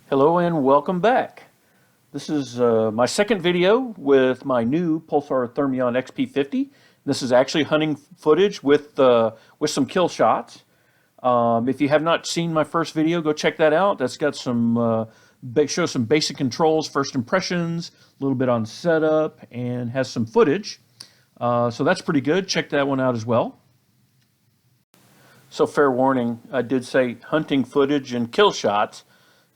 Hello and welcome back. This is my second video with my new Pulsar Thermion XP50. This is actually hunting footage with some kill shots. If you have not seen my first video, go check that out. That's got some shows some basic controls, first impressions, a little bit on setup, and has some footage. So that's pretty good. Check that one out as well. So fair warning, I did say hunting footage and kill shots.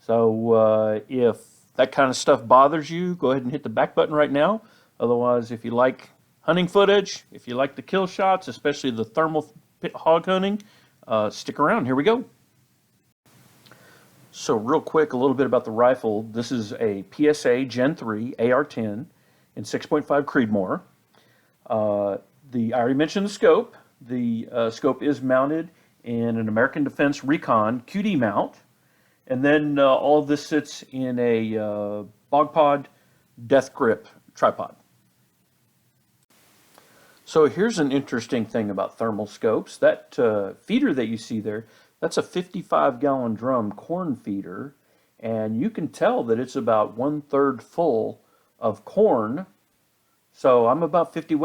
So if that kind of stuff bothers you, go ahead and hit the back button right now. Otherwise, if you like hunting footage, if you like the kill shots, especially the thermal hog hunting, stick around. Here we go. So real quick, a little bit about the rifle. This is a PSA Gen 3 AR-10 in 6.5 Creedmoor. I already mentioned the scope. The scope is mounted in an American Defense Recon QD mount. And then all of this sits in a BogPod Death Grip tripod. So here's an interesting thing about thermal scopes. That feeder that you see there, that's a 55-gallon drum corn feeder. And you can tell that it's about 1/3 full of corn. So I'm about 50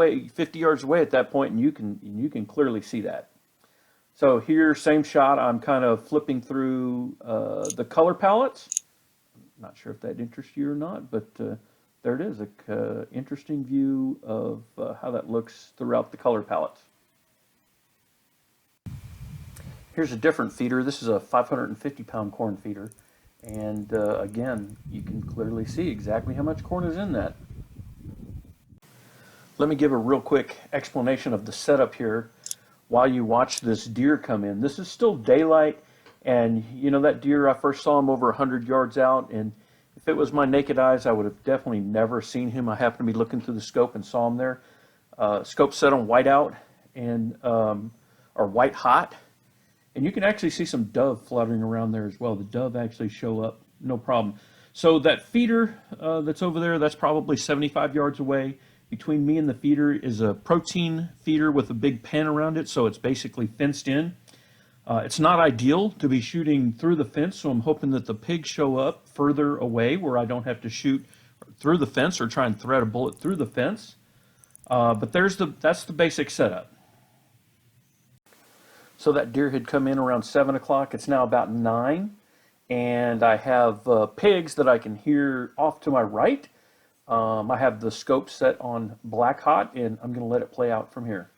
yards away at that point, and you can clearly see that. So here, same shot, I'm kind of flipping through the color palettes. I'm not sure if that interests you or not, but there it is, an interesting view of how that looks throughout the color palettes. Here's a different feeder. This is a 550-pound corn feeder. And again, you can clearly see exactly how much corn is in that. Let me give a real quick explanation of the setup here while you watch this deer come in. This is still daylight, and you know that deer, I first saw him over 100 yards out, and if it was my naked eyes, I would have definitely never seen him. I happened to be looking through the scope and saw him there. Scope set on whiteout and or white hot, and you can actually see some dove fluttering around there as well. The dove actually show up, no problem. So that feeder that's over there, that's probably 75 yards away. Between me and the feeder is a protein feeder with a big pen around it, so it's basically fenced in. It's not ideal to be shooting through the fence, so I'm hoping that the pigs show up further away where I don't have to shoot through the fence or try and thread a bullet through the fence. But that's the basic setup. So that deer had come in around 7 o'clock. It's now about 9, and I have pigs that I can hear off to my right. I have the scope set on black hot, and I'm going to let it play out from here.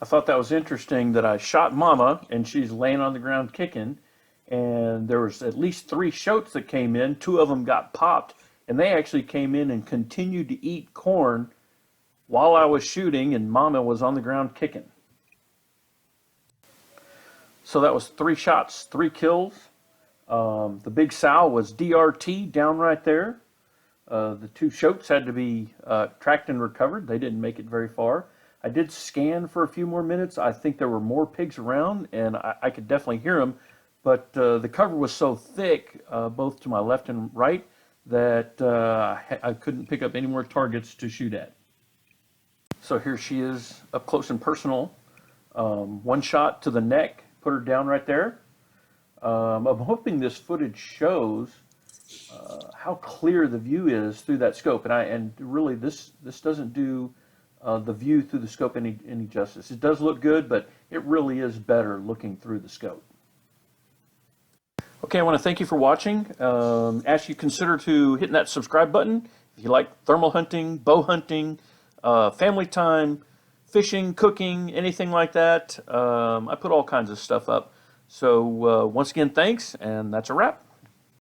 I thought that was interesting that I shot Mama, and she's laying on the ground kicking, and there was at least 3 shotes that came in. 2 of them got popped, and they actually came in and continued to eat corn while I was shooting, and Mama was on the ground kicking. So that was 3 shots, 3 kills. The big sow was DRT down right there. The 2 shotes had to be tracked and recovered. They didn't make it very far. I did scan for a few more minutes. I think there were more pigs around, and I could definitely hear them. But the cover was so thick, both to my left and right, that I couldn't pick up any more targets to shoot at. So here she is up close and personal. 1 shot to the neck, put her down right there. I'm hoping this footage shows how clear the view is through that scope, and really this doesn't do the view through the scope any justice. It does look good, but it really is better looking through the scope. Okay, I want to thank you for watching. Ask you consider to hitting that subscribe button if you like thermal hunting, bow hunting, family time, fishing, cooking, anything like that. I put all kinds of stuff up. So once again, thanks, and that's a wrap.